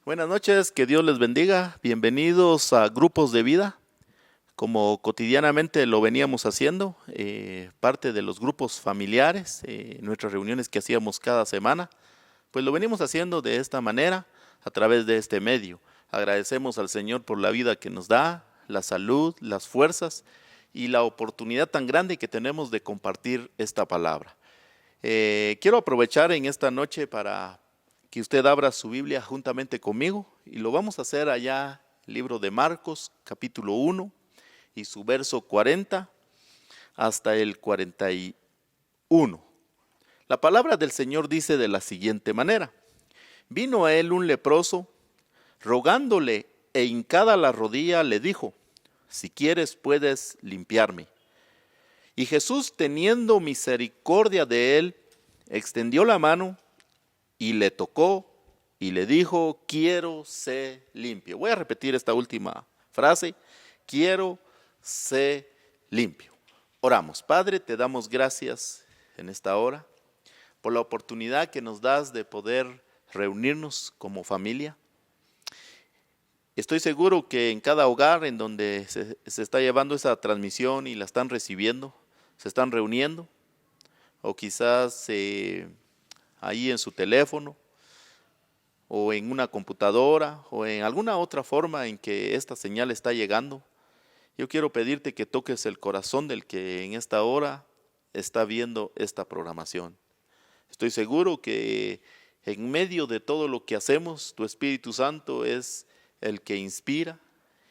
Buenas noches, que Dios les bendiga. Bienvenidos a Grupos de Vida, como cotidianamente lo veníamos haciendo, parte de los grupos familiares, nuestras reuniones que hacíamos cada semana, pues lo venimos haciendo de esta manera, a través de este medio. Agradecemos al Señor por la vida que nos da, la salud, las fuerzas y la oportunidad tan grande que tenemos de compartir esta palabra. Quiero aprovechar en esta noche para que usted abra su Biblia juntamente conmigo y lo vamos a hacer allá, el libro de Marcos, capítulo 1 y su verso 40 hasta el 41. La palabra del Señor dice de la siguiente manera: vino a él un leproso, rogándole e hincada la rodilla le dijo: si quieres puedes limpiarme. Y Jesús, teniendo misericordia de él, extendió la mano y le tocó y le dijo: quiero ser limpio. Voy a repetir esta última frase: quiero ser limpio. Oramos. Padre, te damos gracias en esta hora por la oportunidad que nos das de poder reunirnos como familia. Estoy seguro que en cada hogar en donde se está llevando esa transmisión y la están recibiendo, se están reuniendo, o quizás ahí en su teléfono, o en una computadora, o en alguna otra forma en que esta señal está llegando. Yo quiero pedirte que toques el corazón del que en esta hora está viendo esta programación. Estoy seguro que en medio de todo lo que hacemos, tu Espíritu Santo es el que inspira,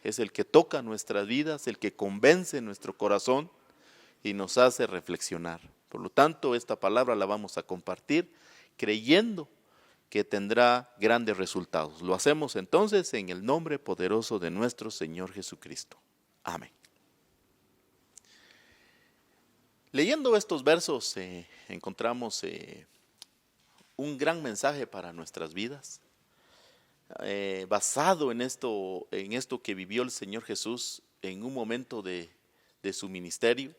es el que toca nuestras vidas, el que convence nuestro corazón y nos hace reflexionar. Por lo tanto, esta palabra la vamos a compartir creyendo que tendrá grandes resultados. Lo hacemos entonces en el nombre poderoso de nuestro Señor Jesucristo. Amén. Leyendo estos versos encontramos un gran mensaje para nuestras vidas, basado en esto que vivió el Señor Jesús en un momento de su ministerio,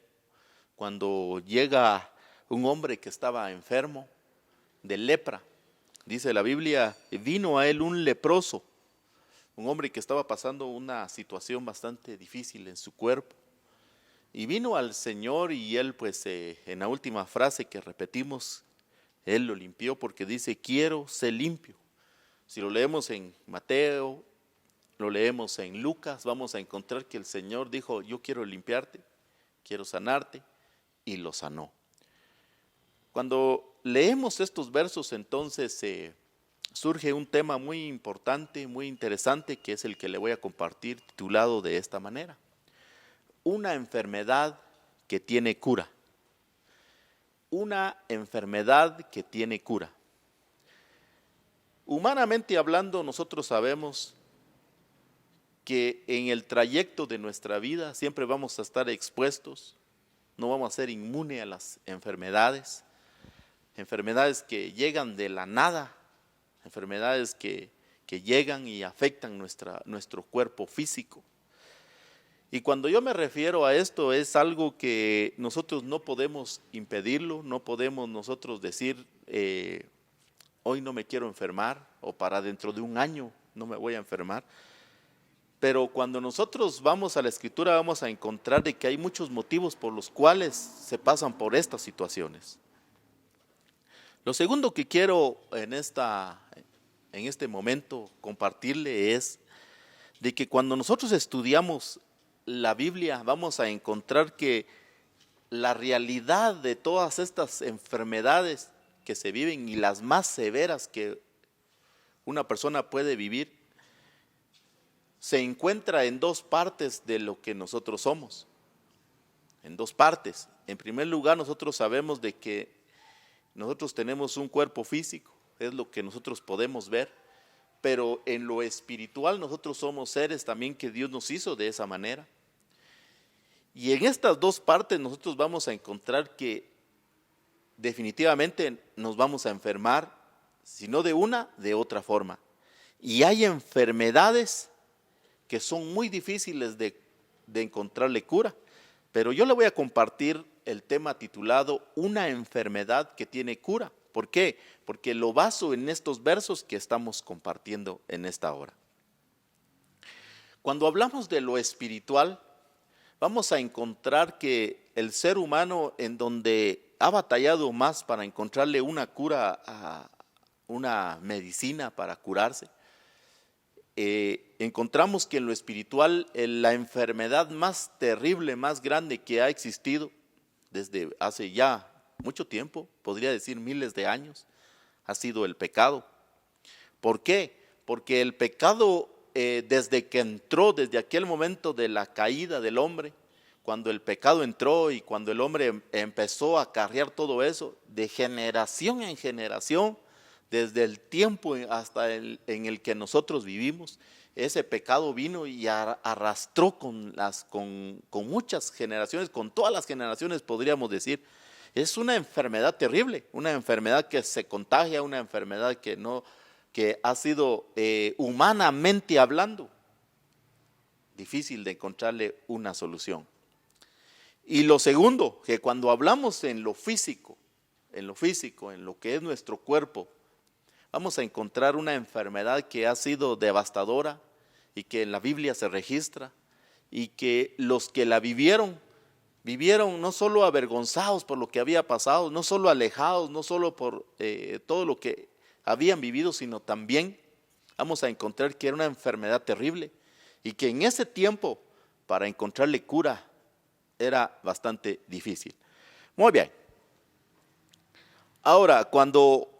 cuando llega un hombre que estaba enfermo de lepra. Dice la Biblia, vino a él un leproso, un hombre que estaba pasando una situación bastante difícil en su cuerpo. Y vino al Señor y él pues en la última frase que repetimos, él lo limpió porque dice: quiero ser limpio. Si lo leemos en Mateo, lo leemos en Lucas, vamos a encontrar que el Señor dijo: yo quiero limpiarte, quiero sanarte, y lo sanó. Cuando leemos estos versos, entonces surge un tema muy importante, muy interesante, que es el que le voy a compartir, titulado de esta manera: una enfermedad que tiene cura. Una enfermedad que tiene cura. Humanamente hablando, nosotros sabemos que en el trayecto de nuestra vida siempre vamos a estar expuestos, no vamos a ser inmunes a las enfermedades que llegan de la nada, enfermedades que llegan y afectan nuestro cuerpo físico. Y cuando yo me refiero a esto, es algo que nosotros no podemos impedirlo, no podemos nosotros decir hoy no me quiero enfermar, o para dentro de un año no me voy a enfermar. Pero cuando nosotros vamos a la Escritura, vamos a encontrar de que hay muchos motivos por los cuales se pasan por estas situaciones. Lo segundo que quiero en este momento compartirle es de que cuando nosotros estudiamos la Biblia, vamos a encontrar que la realidad de todas estas enfermedades que se viven, y las más severas que una persona puede vivir, se encuentra en dos partes de lo que nosotros somos. En dos partes. En primer lugar, nosotros sabemos de que nosotros tenemos un cuerpo físico, es lo que nosotros podemos ver, pero en lo espiritual nosotros somos seres también que Dios nos hizo de esa manera. Y en estas dos partes nosotros vamos a encontrar que definitivamente nos vamos a enfermar, si no de una, de otra forma. Y hay enfermedades que son muy difíciles de encontrarle cura, pero yo le voy a compartir el tema titulado: una enfermedad que tiene cura. ¿Por qué? Porque lo baso en estos versos que estamos compartiendo en esta hora. Cuando hablamos de lo espiritual, vamos a encontrar que el ser humano, en donde ha batallado más para encontrarle una cura, una medicina para curarse, encontramos que en lo espiritual la enfermedad más terrible, más grande que ha existido desde hace ya mucho tiempo, podría decir miles de años, ha sido el pecado. ¿Por qué? Porque el pecado, desde que entró, desde aquel momento de la caída del hombre, cuando el pecado entró y cuando el hombre empezó a acarrear todo eso, de generación en generación, desde el tiempo hasta en el que nosotros vivimos, ese pecado vino y arrastró con muchas generaciones, con todas las generaciones podríamos decir. Es una enfermedad terrible, una enfermedad que se contagia, una enfermedad que ha sido humanamente hablando difícil de encontrarle una solución. Y lo segundo, que cuando hablamos en lo físico, en lo que es nuestro cuerpo, vamos a encontrar una enfermedad que ha sido devastadora y que en la Biblia se registra, y que los que la vivieron no solo avergonzados por lo que había pasado, no solo alejados, no solo por todo lo que habían vivido, sino también vamos a encontrar que era una enfermedad terrible y que en ese tiempo para encontrarle cura era bastante difícil. Muy bien. Ahora, cuando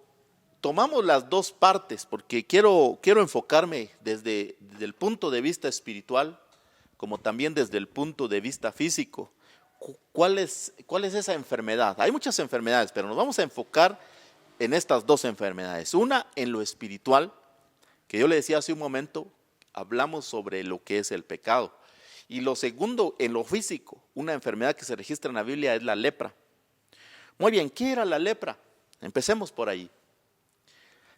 tomamos las dos partes, porque quiero enfocarme desde el punto de vista espiritual, como también desde el punto de vista físico, ¿cuál es esa enfermedad? Hay muchas enfermedades, pero nos vamos a enfocar en estas dos enfermedades. Una en lo espiritual, que yo le decía hace un momento, hablamos sobre lo que es el pecado. Y lo segundo, en lo físico, una enfermedad que se registra en la Biblia es la lepra. Muy bien, ¿qué era la lepra? Empecemos por ahí.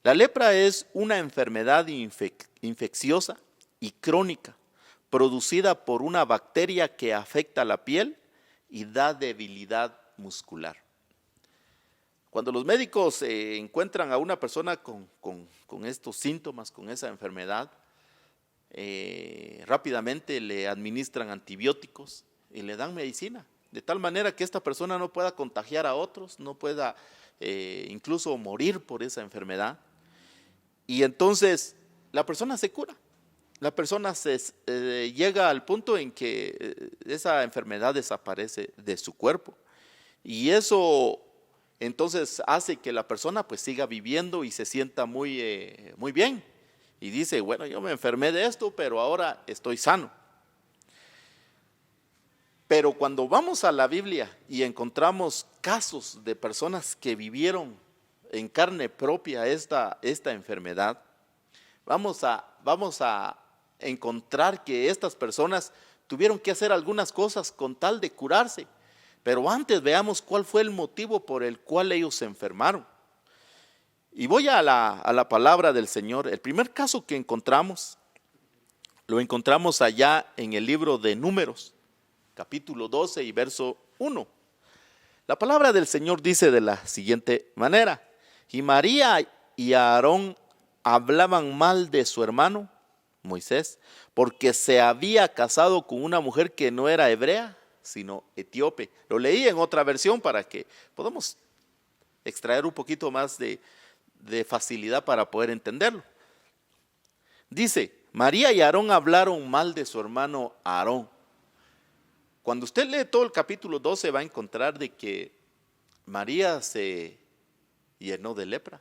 La lepra es una enfermedad infecciosa y crónica, producida por una bacteria que afecta la piel y da debilidad muscular. Cuando los médicos encuentran a una persona con estos síntomas, con esa enfermedad, rápidamente le administran antibióticos y le dan medicina, de tal manera que esta persona no pueda contagiar a otros, no pueda incluso morir por esa enfermedad. Y entonces la persona se cura, la persona llega al punto en que esa enfermedad desaparece de su cuerpo. Y eso entonces hace que la persona pues siga viviendo y se sienta muy bien. Y dice, bueno, yo me enfermé de esto, pero ahora estoy sano. Pero cuando vamos a la Biblia y encontramos casos de personas que vivieron en carne propia esta enfermedad, vamos a encontrar que estas personas tuvieron que hacer algunas cosas con tal de curarse. Pero antes veamos cuál fue el motivo por el cual ellos se enfermaron. Y voy a la palabra del Señor. El primer caso que encontramos, lo encontramos allá en el libro de Números, capítulo 12 y verso 1. La palabra del Señor dice de la siguiente manera: y María y Aarón hablaban mal de su hermano Moisés, porque se había casado con una mujer que no era hebrea, sino etíope. Lo leí en otra versión para que podamos extraer un poquito más de facilidad para poder entenderlo. Dice, María y Aarón hablaron mal de su hermano Aarón. Cuando usted lee todo el capítulo 12 va a encontrar de que María se llenó de lepra.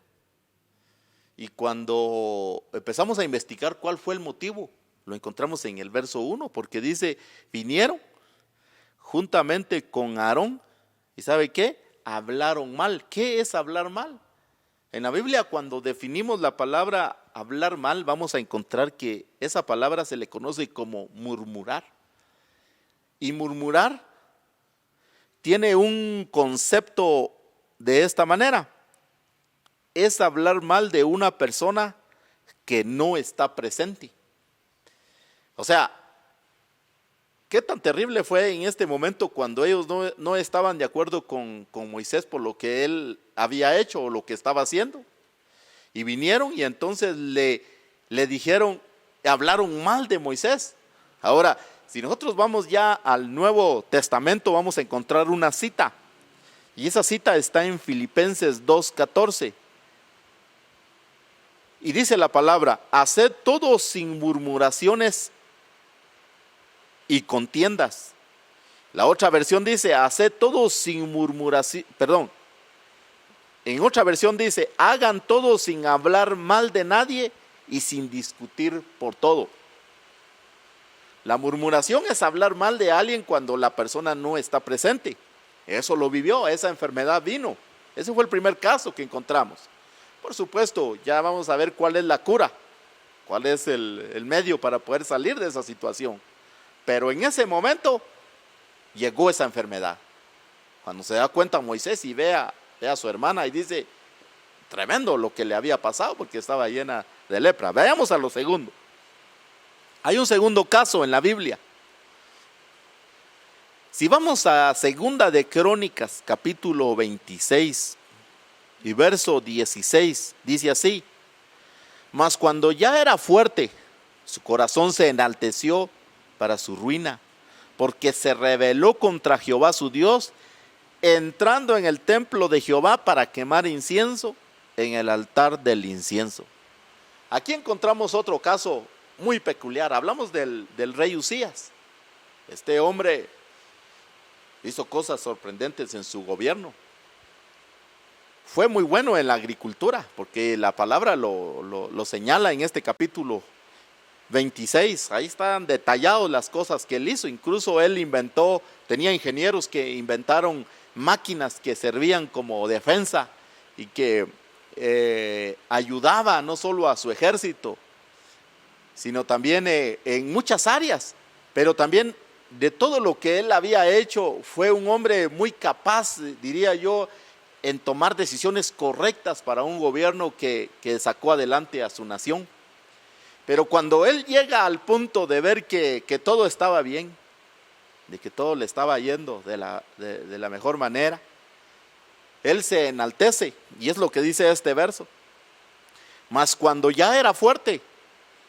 Y cuando empezamos a investigar cuál fue el motivo, lo encontramos en el verso 1, porque dice, vinieron juntamente con Aarón, ¿y sabe qué? Hablaron mal. ¿Qué es hablar mal? En la Biblia, cuando definimos la palabra hablar mal, vamos a encontrar que esa palabra se le conoce como murmurar. Y murmurar tiene un concepto de esta manera: es hablar mal de una persona que no está presente. O sea, qué tan terrible fue en este momento cuando ellos no estaban de acuerdo con Moisés por lo que él había hecho o lo que estaba haciendo. Y vinieron y entonces le dijeron, hablaron mal de Moisés. Ahora, si nosotros vamos ya al Nuevo Testamento, vamos a encontrar una cita. Y esa cita está en Filipenses 2:14. Y dice la palabra: haced todo sin murmuraciones y contiendas. La otra versión dice: haced todo sin murmuración, perdón. En otra versión dice: hagan todo sin hablar mal de nadie y sin discutir por todo. La murmuración es hablar mal de alguien cuando la persona no está presente. Eso lo vivió, esa enfermedad vino. Ese fue el primer caso que encontramos. Por supuesto, ya vamos a ver cuál es la cura, cuál es el medio para poder salir de esa situación. Pero en ese momento llegó esa enfermedad. Cuando se da cuenta Moisés y ve a su hermana y dice, tremendo lo que le había pasado porque estaba llena de lepra. Veamos a lo segundo. Hay un segundo caso en la Biblia. Si vamos a Segunda de Crónicas, capítulo 26 y verso 16, dice así: mas cuando ya era fuerte, su corazón se enalteció para su ruina, porque se rebeló contra Jehová su Dios, entrando en el templo de Jehová para quemar incienso en el altar del incienso. Aquí encontramos otro caso muy peculiar. Hablamos del rey Usías. Este hombre hizo cosas sorprendentes en su gobierno. Fue muy bueno en la agricultura, porque la palabra lo señala en este capítulo 26. Ahí están detalladas las cosas que él hizo. Incluso él tenía ingenieros que inventaron máquinas que servían como defensa y que ayudaba no solo a su ejército, sino también en muchas áreas. Pero también de todo lo que él había hecho, fue un hombre muy capaz, diría yo, en tomar decisiones correctas para un gobierno que sacó adelante a su nación. Pero cuando él llega al punto de ver que todo estaba bien, de que todo le estaba yendo de la mejor manera, él se enaltece, y es lo que dice este verso: mas cuando ya era fuerte,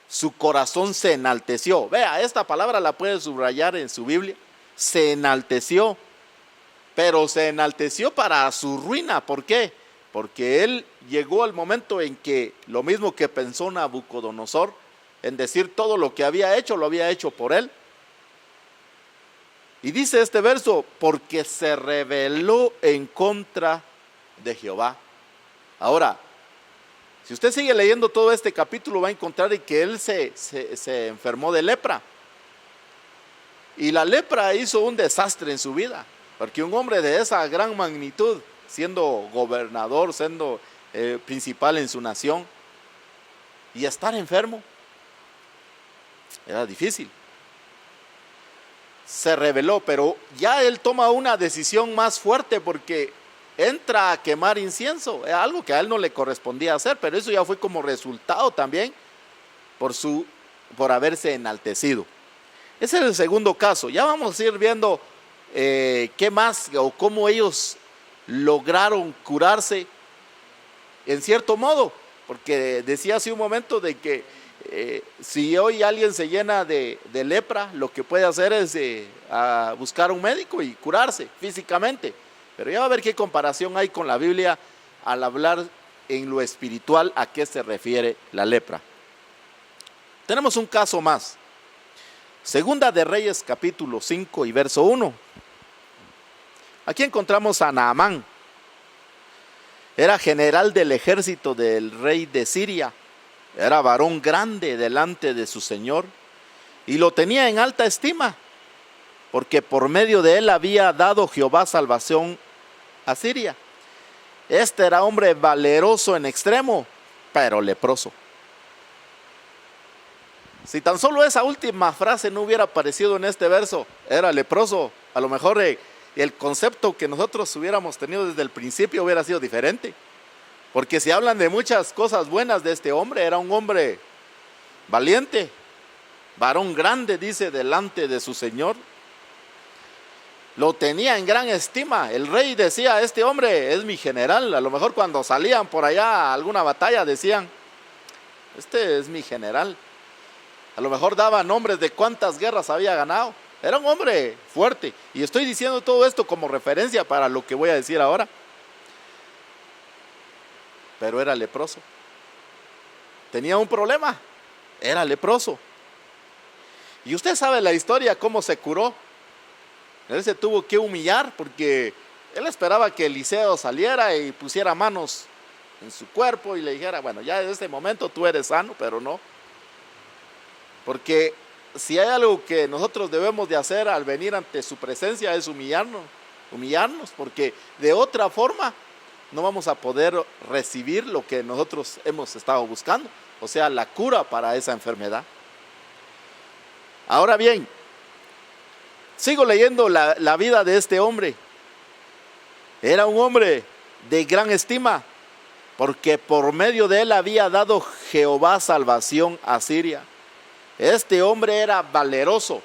su corazón se enalteció. Vea, esta palabra la puede subrayar en su Biblia. Se enalteció, pero se enalteció para su ruina. ¿Por qué? Porque él llegó al momento en que, lo mismo que pensó Nabucodonosor, en decir todo lo que había hecho, lo había hecho por él. Y dice este verso: porque se rebeló en contra de Jehová. Ahora, si usted sigue leyendo todo este capítulo, va a encontrar que él se enfermó de lepra. Y la lepra hizo un desastre en su vida, porque un hombre de esa gran magnitud, siendo gobernador, siendo principal en su nación, y estar enfermo, era difícil. Se rebeló, pero ya él toma una decisión más fuerte, porque entra a quemar incienso, es algo que a él no le correspondía hacer, pero eso ya fue como resultado también por haberse enaltecido. Ese es el segundo caso. Ya vamos a ir viendo qué más o cómo ellos lograron curarse en cierto modo, porque decía hace un momento de que si hoy alguien se llena de lepra, lo que puede hacer es a buscar un médico y curarse físicamente. Pero ya va a ver qué comparación hay con la Biblia al hablar en lo espiritual, a qué se refiere la lepra. Tenemos un caso más. Segunda de Reyes, capítulo 5 y verso 1. Aquí encontramos a Naamán. Era general del ejército del rey de Siria. Era varón grande delante de su señor y lo tenía en alta estima, porque por medio de él había dado Jehová salvación a Siria. Este era hombre valeroso en extremo, pero leproso. Si tan solo esa última frase no hubiera aparecido en este verso, era leproso, a lo mejor el concepto que nosotros hubiéramos tenido desde el principio hubiera sido diferente. Porque si hablan de muchas cosas buenas de este hombre, era un hombre valiente, varón grande, dice, delante de su señor. Lo tenía en gran estima. El rey decía, este hombre es mi general. A lo mejor cuando salían por allá a alguna batalla decían, este es mi general. A lo mejor daba nombres de cuántas guerras había ganado. Era un hombre fuerte. Y estoy diciendo todo esto como referencia para lo que voy a decir ahora. Pero era leproso. Tenía un problema. Era leproso. Y usted sabe la historia, cómo se curó. Él se tuvo que humillar porque él esperaba que Eliseo saliera y pusiera manos en su cuerpo y le dijera, bueno, ya en este momento tú eres sano, pero no. Porque si hay algo que nosotros debemos de hacer al venir ante su presencia es humillarnos, porque de otra forma no vamos a poder recibir lo que nosotros hemos estado buscando, o sea, la cura para esa enfermedad. Ahora bien, sigo leyendo la vida de este hombre. Era un hombre de gran estima, porque por medio de él había dado Jehová salvación a Siria. Este hombre era valeroso,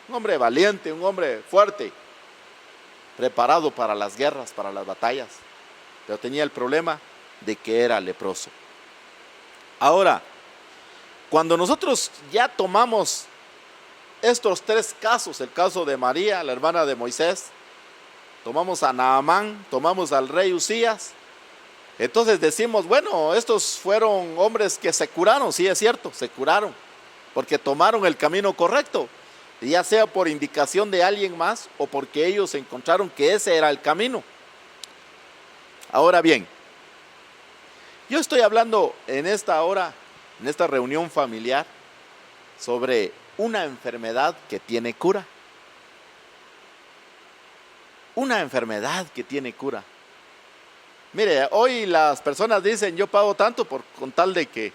un hombre valiente, un hombre fuerte, preparado para las guerras, para las batallas, pero tenía el problema de que era leproso. Ahora, cuando nosotros ya tomamos estos tres casos, el caso de María, la hermana de Moisés, tomamos a Naamán, tomamos al rey Usías, entonces decimos, bueno, estos fueron hombres que se curaron, sí es cierto, se curaron, porque tomaron el camino correcto, ya sea por indicación de alguien más o porque ellos encontraron que ese era el camino. Ahora bien, yo estoy hablando en esta hora, en esta reunión familiar, sobre una enfermedad que tiene cura. Una enfermedad que tiene cura. Mire, hoy las personas dicen, yo pago tanto con tal de que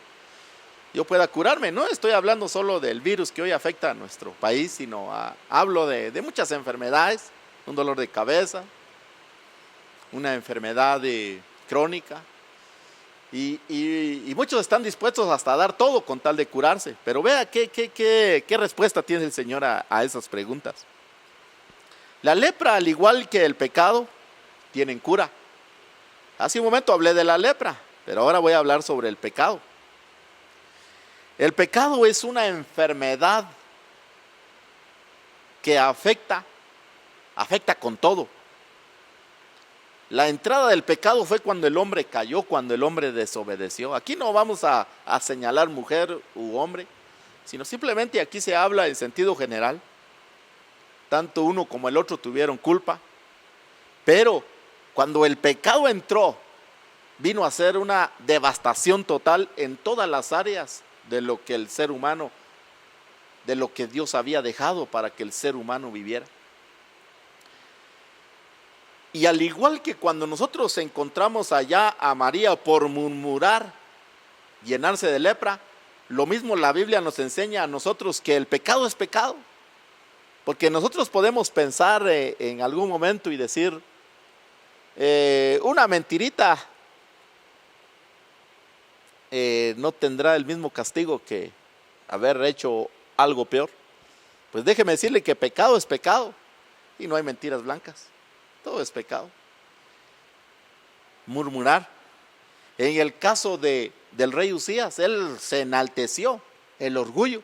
yo pueda curarme. No estoy hablando solo del virus que hoy afecta a nuestro país, sino hablo de muchas enfermedades, un dolor de cabeza, una enfermedad crónica, y muchos están dispuestos hasta a dar todo con tal de curarse. Pero vea qué respuesta tiene el Señor a esas preguntas. La lepra, al igual que el pecado, tienen cura. Hace un momento hablé de la lepra, pero ahora voy a hablar sobre el pecado. El pecado es una enfermedad que afecta con todo. La entrada del pecado fue cuando el hombre cayó, cuando el hombre desobedeció. Aquí no vamos a señalar mujer u hombre, sino simplemente aquí se habla en sentido general. Tanto uno como el otro tuvieron culpa, pero cuando el pecado entró, vino a ser una devastación total en todas las áreas de lo que el ser humano, de lo que Dios había dejado para que el ser humano viviera. Y al igual que cuando nosotros encontramos allá a María por murmurar, llenarse de lepra, lo mismo la Biblia nos enseña a nosotros que el pecado es pecado. Porque nosotros podemos pensar en algún momento y decir, una mentirita no tendrá el mismo castigo que haber hecho algo peor. Pues déjeme decirle que pecado es pecado y no hay mentiras blancas. Todo es pecado. Murmurar. En el caso del rey Usías, él se enalteció, el orgullo.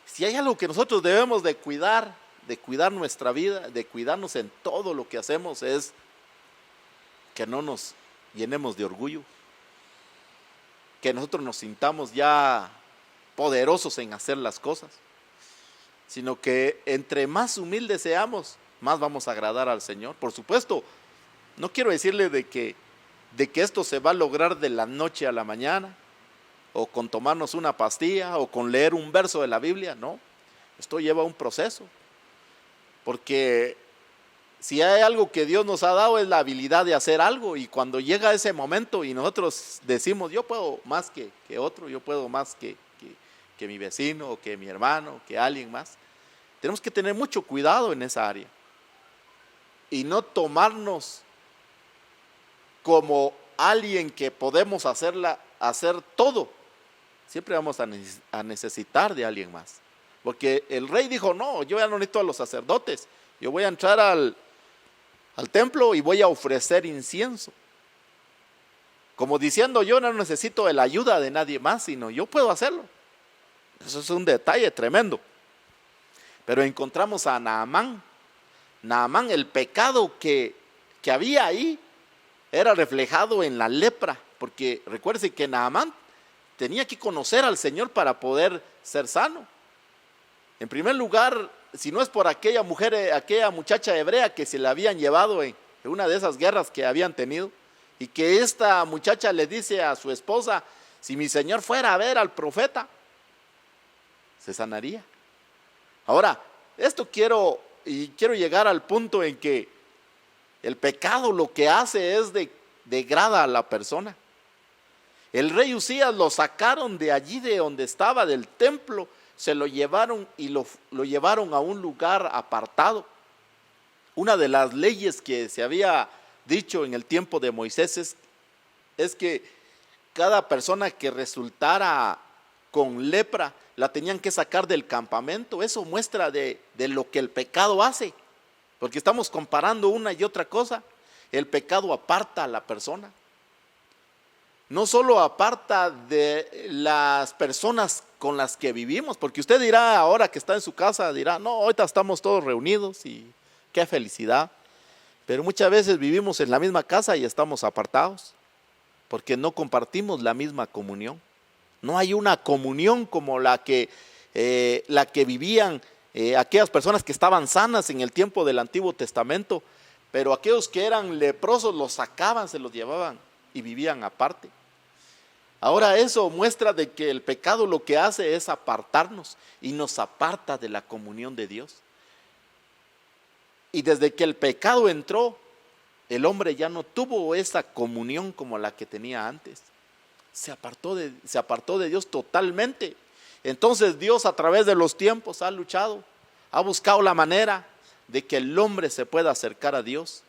Si hay algo que nosotros debemos de cuidar nuestra vida, de cuidarnos en todo lo que hacemos, es que no nos llenemos de orgullo, que nosotros nos sintamos ya poderosos en hacer las cosas, sino que entre más humildes seamos, más vamos a agradar al Señor. Por supuesto, no quiero decirle de que esto se va a lograr de la noche a la mañana, o con tomarnos una pastilla, o con leer un verso de la Biblia. No, esto lleva un proceso, porque si hay algo que Dios nos ha dado es la habilidad de hacer algo, y cuando llega ese momento y nosotros decimos, yo puedo más que otro, yo puedo más que mi vecino, o que mi hermano, que alguien más, tenemos que tener mucho cuidado en esa área y no tomarnos como alguien que podemos hacer todo. Siempre vamos a necesitar de alguien más. Porque el rey dijo, no, yo ya no necesito a los sacerdotes, yo voy a entrar al templo y voy a ofrecer incienso. Como diciendo, yo no necesito la ayuda de nadie más, sino yo puedo hacerlo. Eso es un detalle tremendo. Pero encontramos a Naamán. Naamán, el pecado que había ahí era reflejado en la lepra, porque recuerde que Naamán tenía que conocer al Señor para poder ser sano. En primer lugar, si no es por aquella muchacha hebrea que se la habían llevado en una de esas guerras que habían tenido, y que esta muchacha le dice a su esposa, si mi Señor fuera a ver al profeta, se sanaría. Ahora, esto quiero llegar al punto en que el pecado lo que hace es degrada a la persona. El rey Usías lo sacaron de allí, de donde estaba, del templo, se lo llevaron y lo llevaron a un lugar apartado. Una de las leyes que se había dicho en el tiempo de Moisés es que cada persona que resultara con lepra la tenían que sacar del campamento. Eso muestra de lo que el pecado hace, porque estamos comparando una y otra cosa. El pecado aparta a la persona. No solo aparta de las personas con las que vivimos, porque usted dirá, ahora que está en su casa, dirá, no, ahorita estamos todos reunidos y qué felicidad. Pero muchas veces vivimos en la misma casa y estamos apartados, porque no compartimos la misma comunión. No hay una comunión como la que vivían aquellas personas que estaban sanas en el tiempo del Antiguo Testamento, pero aquellos que eran leprosos los sacaban, se los llevaban y vivían aparte. Ahora eso muestra de que el pecado lo que hace es apartarnos y nos aparta de la comunión de Dios. Y desde que el pecado entró, el hombre ya no tuvo esa comunión como la que tenía antes. Se apartó de Dios totalmente. Entonces Dios a través de los tiempos ha luchado, ha buscado la manera de que el hombre se pueda acercar a Dios.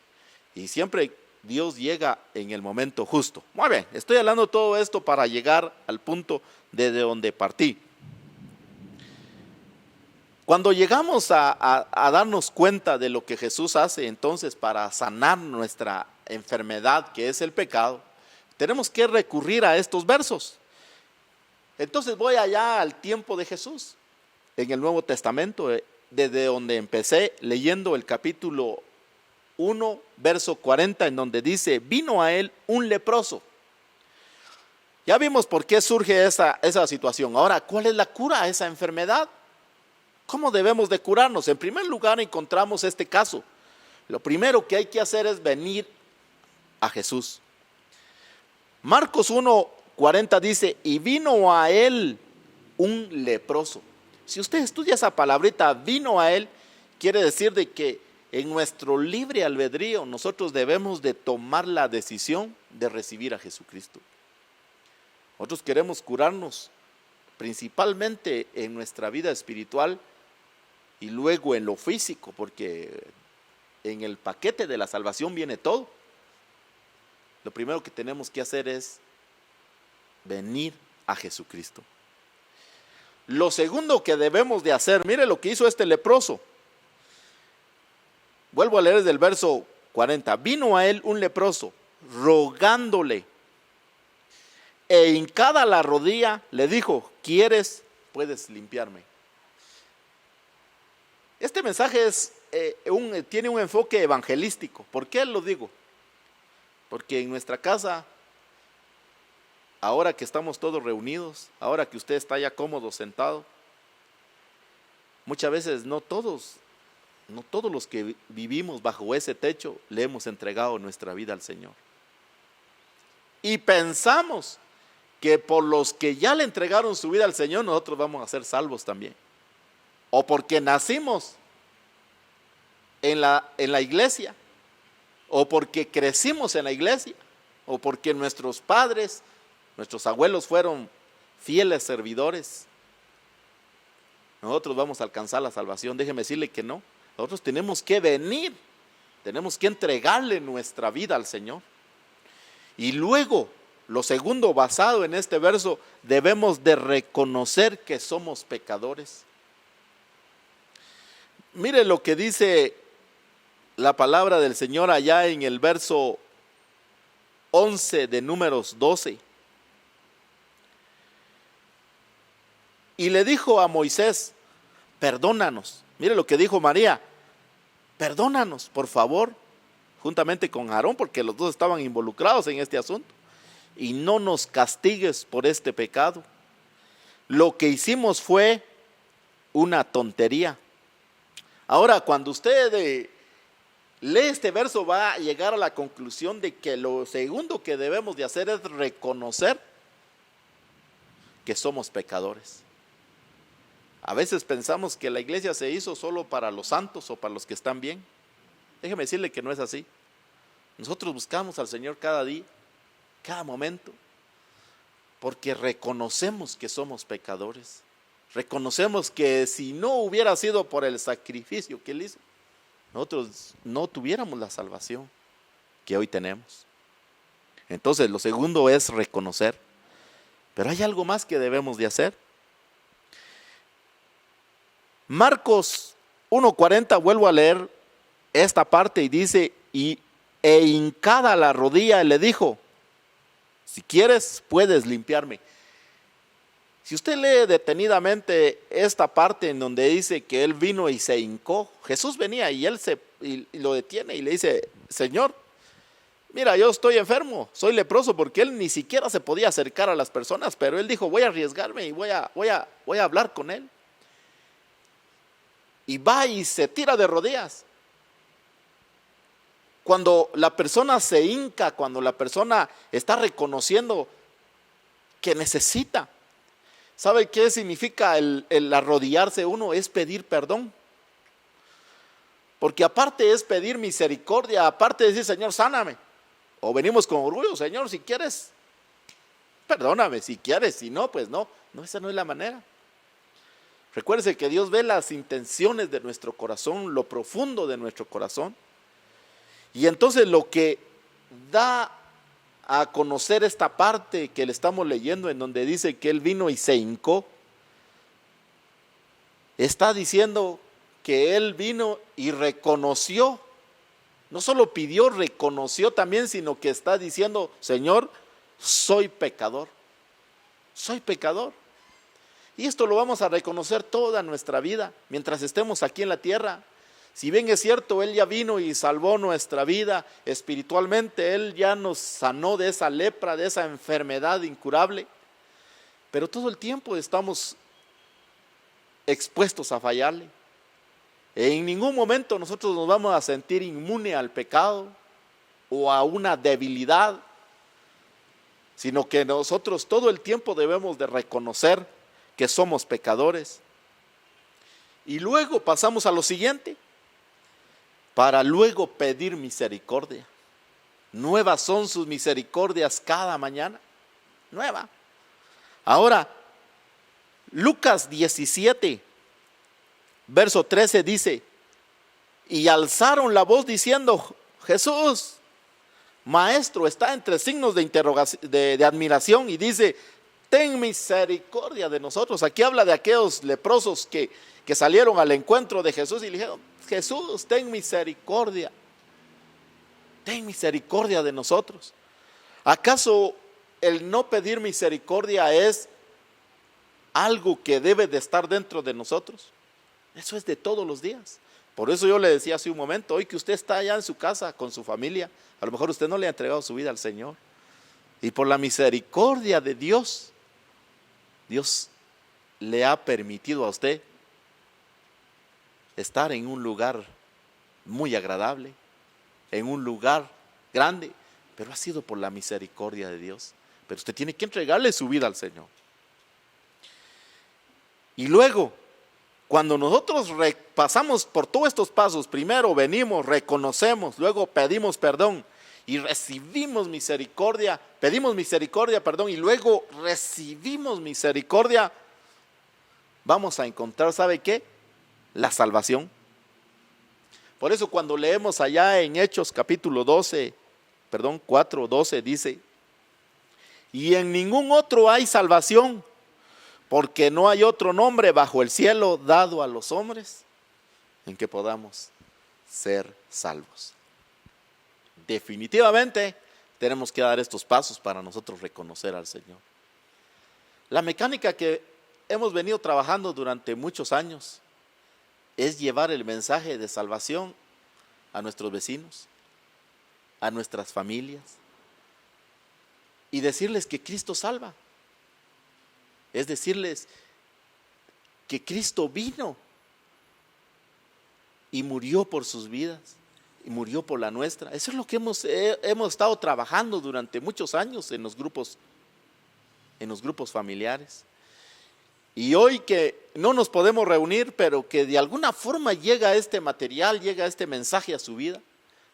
Y siempre Dios llega en el momento justo. Muy bien, estoy hablando todo esto para llegar al punto desde donde partí. Cuando llegamos a darnos cuenta de lo que Jesús hace entonces para sanar nuestra enfermedad, que es el pecado, tenemos que recurrir a estos versos. Entonces voy allá al tiempo de Jesús, en el Nuevo Testamento, desde donde empecé leyendo el capítulo 1, verso 40, en donde dice, vino a él un leproso. Ya vimos por qué surge esa situación. Ahora, ¿cuál es la cura a esa enfermedad? ¿Cómo debemos de curarnos? En primer lugar encontramos este caso. Lo primero que hay que hacer es venir a Jesús. Marcos 1:40 dice, y vino a él un leproso. Si usted estudia esa palabrita, vino a él, quiere decir de que en nuestro libre albedrío nosotros debemos de tomar la decisión de recibir a Jesucristo. Nosotros queremos curarnos principalmente en nuestra vida espiritual y luego en lo físico, porque en el paquete de la salvación viene todo. Lo primero que tenemos que hacer es venir a Jesucristo. Lo segundo que debemos de hacer, mire lo que hizo este leproso. Vuelvo a leer desde el verso 40. Vino a él un leproso, rogándole, e hincada la rodilla, le dijo, ¿quieres? Puedes limpiarme. Este mensaje tiene un enfoque evangelístico. ¿Por qué lo digo? Porque en nuestra casa, ahora que estamos todos reunidos, ahora que usted está ya cómodo sentado, muchas veces no todos los que vivimos bajo ese techo le hemos entregado nuestra vida al Señor. Y pensamos que por los que ya le entregaron su vida al Señor, nosotros vamos a ser salvos también. O porque nacimos en la iglesia, o porque crecimos en la iglesia, o porque nuestros padres, nuestros abuelos fueron fieles servidores, nosotros vamos a alcanzar la salvación. Déjeme decirle que no. Nosotros tenemos que venir, tenemos que entregarle nuestra vida al Señor. Y luego, lo segundo, basado en este verso, debemos de reconocer que somos pecadores. Mire lo que dice la palabra del Señor allá en el verso 11 de Números 12. Y le dijo a Moisés: perdónanos. Mire lo que dijo María: perdónanos, por favor, juntamente con Aarón, porque los dos estaban involucrados en este asunto, y no nos castigues por este pecado. Lo que hicimos fue una tontería. Ahora, cuando usted lee este verso, va a llegar a la conclusión de que lo segundo que debemos de hacer es reconocer que somos pecadores. A veces pensamos que la iglesia se hizo solo para los santos o para los que están bien. Déjeme decirle que no es así. Nosotros buscamos al Señor cada día, cada momento, porque reconocemos que somos pecadores. Reconocemos que si no hubiera sido por el sacrificio que Él hizo, nosotros no tuviéramos la salvación que hoy tenemos. Entonces, lo segundo es reconocer. Pero hay algo más que debemos de hacer. Marcos 1:40, vuelvo a leer esta parte y dice: e hincada la rodilla le dijo: si quieres puedes limpiarme. Si usted lee detenidamente esta parte en donde dice que él vino y se hincó, Jesús venía y él y lo detiene y le dice: Señor, mira, yo estoy enfermo, soy leproso, porque él ni siquiera se podía acercar a las personas, pero él dijo: voy a arriesgarme y voy a hablar con él. Y va y se tira de rodillas. Cuando la persona se hinca, cuando la persona está reconociendo que necesita, ¿sabe qué significa el arrodillarse uno? Es pedir perdón. Porque aparte es pedir misericordia, aparte de decir: Señor, sáname. O venimos con orgullo: Señor, si quieres, perdóname, si quieres, si no, pues no. No, esa no es la manera. Recuérdese que Dios ve las intenciones de nuestro corazón, lo profundo de nuestro corazón. Y entonces lo que da a conocer esta parte que le estamos leyendo, en donde dice que él vino y se hincó, está diciendo que él vino y reconoció. No solo pidió, reconoció también, sino que está diciendo: Señor, soy pecador. Soy pecador. Y esto lo vamos a reconocer toda nuestra vida, mientras estemos aquí en la tierra. Si bien es cierto, Él ya vino y salvó nuestra vida espiritualmente, Él ya nos sanó de esa lepra, de esa enfermedad incurable, pero todo el tiempo estamos expuestos a fallarle. En ningún momento nosotros nos vamos a sentir inmune al pecado o a una debilidad, sino que nosotros todo el tiempo debemos de reconocer que somos pecadores. Y luego pasamos a lo siguiente, para luego pedir misericordia. Nuevas son sus misericordias cada mañana. Nueva. Ahora, Lucas 17, verso 13 dice: y alzaron la voz diciendo: Jesús, Maestro, está entre signos de interrogación, de admiración, y dice: ten misericordia de nosotros. Aquí habla de aquellos leprosos que salieron al encuentro de Jesús y le dijeron: Jesús, ten misericordia. Ten misericordia de nosotros. ¿Acaso el no pedir misericordia es algo que debe de estar dentro de nosotros? Eso es de todos los días. Por eso yo le decía hace un momento, hoy que usted está allá en su casa con su familia, a lo mejor usted no le ha entregado su vida al Señor. Y por la misericordia de Dios, Dios le ha permitido a usted estar en un lugar muy agradable, en un lugar grande, pero ha sido por la misericordia de Dios. Pero usted tiene que entregarle su vida al Señor. Y luego, cuando nosotros pasamos por todos estos pasos, primero venimos, reconocemos, luego pedimos perdón y recibimos misericordia, pedimos misericordia, perdón, y luego recibimos misericordia, vamos a encontrar, ¿sabe qué? La salvación. Por eso cuando leemos allá en Hechos capítulo 4:12 dice: y en ningún otro hay salvación, porque no hay otro nombre bajo el cielo dado a los hombres en que podamos ser salvos. Definitivamente tenemos que dar estos pasos para nosotros reconocer al Señor. La mecánica que hemos venido trabajando durante muchos años es llevar el mensaje de salvación a nuestros vecinos, a nuestras familias, y decirles que Cristo salva. Es decirles que Cristo vino y murió por sus vidas y murió por la nuestra. Eso es lo que hemos estado trabajando durante muchos años en los grupos familiares. Y hoy que no nos podemos reunir, pero que de alguna forma llega este material, llega este mensaje a su vida,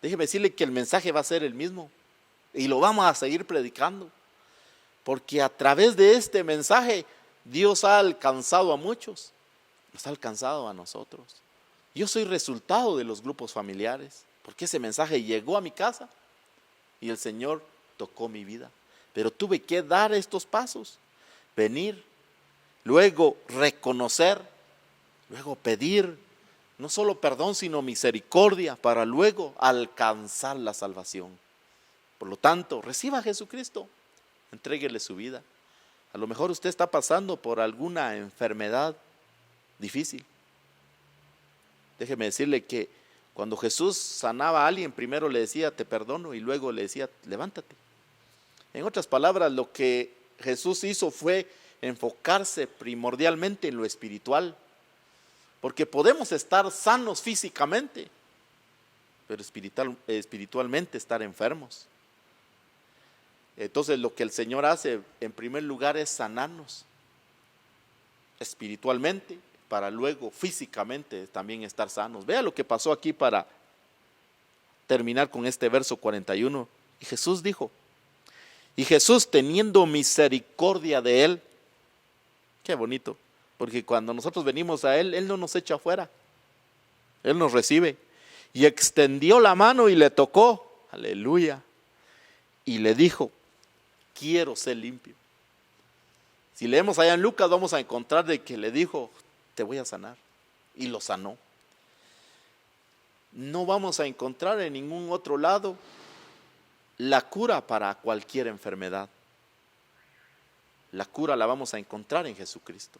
déjeme decirle que el mensaje va a ser el mismo y lo vamos a seguir predicando, porque a través de este mensaje Dios ha alcanzado a muchos, nos ha alcanzado a nosotros. Yo soy resultado de los grupos familiares, porque ese mensaje llegó a mi casa y el Señor tocó mi vida. Pero tuve que dar estos pasos, venir, luego reconocer, luego pedir, no solo perdón, sino misericordia, para luego alcanzar la salvación. Por lo tanto, reciba a Jesucristo, entréguele su vida. A lo mejor usted está pasando por alguna enfermedad difícil. Déjeme decirle que cuando Jesús sanaba a alguien, primero le decía, te perdono, y luego le decía, levántate. En otras palabras, lo que Jesús hizo fue enfocarse primordialmente en lo espiritual, porque podemos estar sanos físicamente, pero espiritualmente estar enfermos. Entonces lo que el Señor hace en primer lugar es sanarnos espiritualmente, para luego físicamente también estar sanos. Vea lo que pasó aquí para terminar con este verso 41. Y Jesús dijo, y Jesús teniendo misericordia de él, qué bonito, porque cuando nosotros venimos a él, él no nos echa afuera, él nos recibe, y extendió la mano y le tocó, aleluya, y le dijo, quiero ser limpio. Si leemos allá en Lucas, vamos a encontrar de que le dijo, te voy a sanar, y lo sanó. No vamos a encontrar en ningún otro lado la cura para cualquier enfermedad. La cura la vamos a encontrar en Jesucristo.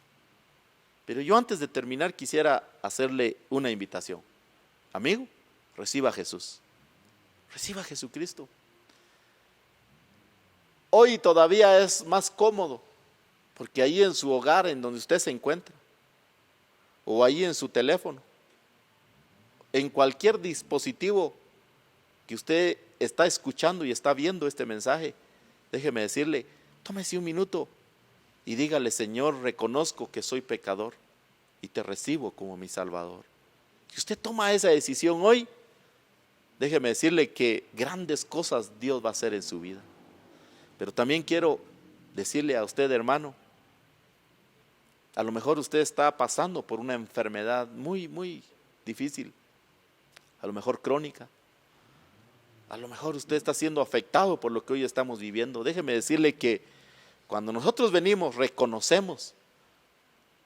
Pero yo antes de terminar quisiera hacerle una invitación. Amigo, reciba a Jesús. Reciba a Jesucristo. Hoy todavía es más cómodo, porque ahí en su hogar, en donde usted se encuentra, o ahí en su teléfono, en cualquier dispositivo que usted está escuchando y está viendo este mensaje, déjeme decirle, tómese un minuto y dígale, Señor, reconozco que soy pecador y te recibo como mi Salvador. Si usted toma esa decisión hoy, déjeme decirle que grandes cosas Dios va a hacer en su vida. Pero también quiero decirle a usted, hermano, a lo mejor usted está pasando por una enfermedad muy, muy difícil, a lo mejor crónica. A lo mejor usted está siendo afectado por lo que hoy estamos viviendo. Déjeme decirle que cuando nosotros venimos, reconocemos,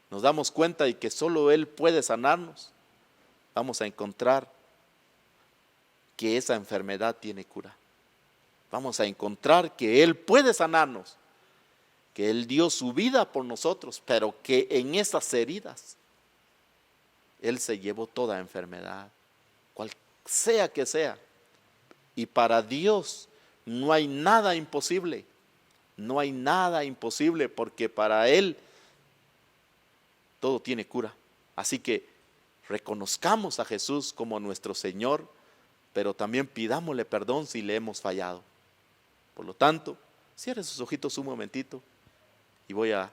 nos damos cuenta de que solo Él puede sanarnos, vamos a encontrar que esa enfermedad tiene cura. Vamos a encontrar que Él puede sanarnos, que Él dio su vida por nosotros, pero que en esas heridas Él se llevó toda enfermedad, cual sea que sea. Y para Dios no hay nada imposible, no hay nada imposible, porque para Él todo tiene cura. Así que reconozcamos a Jesús como nuestro Señor, pero también pidámosle perdón si le hemos fallado. Por lo tanto, cierre sus ojitos un momentito y voy a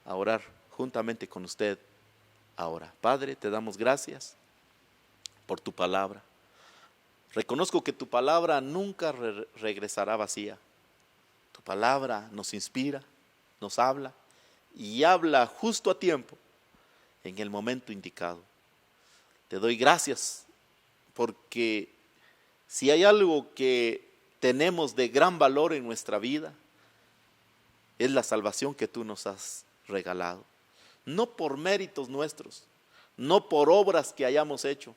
orar juntamente con usted ahora. Padre, te damos gracias por tu palabra. Reconozco que tu palabra nunca regresará vacía. Tu palabra nos inspira, nos habla y habla justo a tiempo, en el momento indicado. Te doy gracias porque si hay algo que tenemos de gran valor en nuestra vida, es la salvación que tú nos has regalado. No por méritos nuestros, no por obras que hayamos hecho,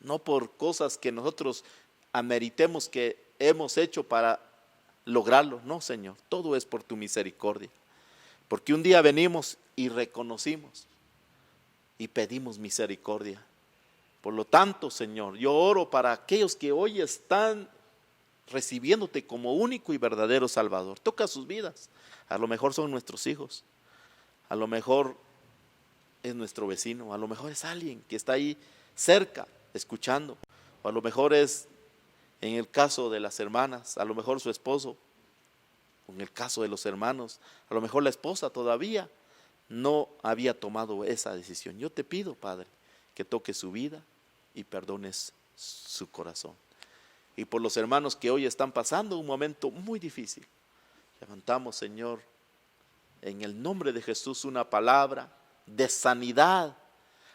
no por cosas que nosotros ameritemos que hemos hecho para lograrlo. No, Señor, todo es por tu misericordia. Porque un día venimos y reconocimos y pedimos misericordia. Por lo tanto, Señor, yo oro para aquellos que hoy están recibiéndote como único y verdadero Salvador. Toca sus vidas. A lo mejor son nuestros hijos, a lo mejor es nuestro vecino, a lo mejor es alguien que está ahí cerca escuchando, o a lo mejor es, en el caso de las hermanas, a lo mejor su esposo, o en el caso de los hermanos, a lo mejor la esposa todavía no había tomado esa decisión. Yo te pido, Padre, que toques su vida y perdones su corazón. Y por los hermanos que hoy están pasando un momento muy difícil, levantamos, Señor, en el nombre de Jesús una palabra de sanidad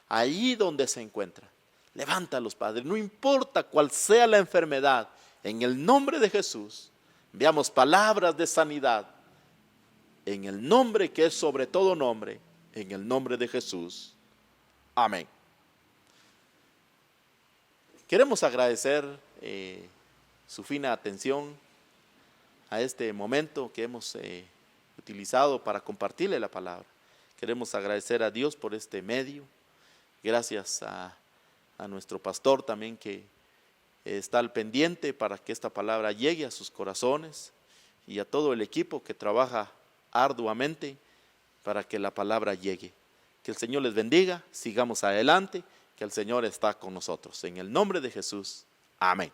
allí donde se encuentra. Levántalos, Padre, no importa cuál sea la enfermedad, en el nombre de Jesús enviamos palabras de sanidad, en el nombre que es sobre todo nombre, en el nombre de Jesús. Amén. Queremos agradecer su fina atención a este momento que hemos utilizado para compartirle la palabra. Queremos agradecer a Dios por este medio. Gracias a nuestro pastor también que está al pendiente para que esta palabra llegue a sus corazones, y a todo el equipo que trabaja arduamente para que la palabra llegue. Que el Señor les bendiga, sigamos adelante, que el Señor está con nosotros. En el nombre de Jesús, amén.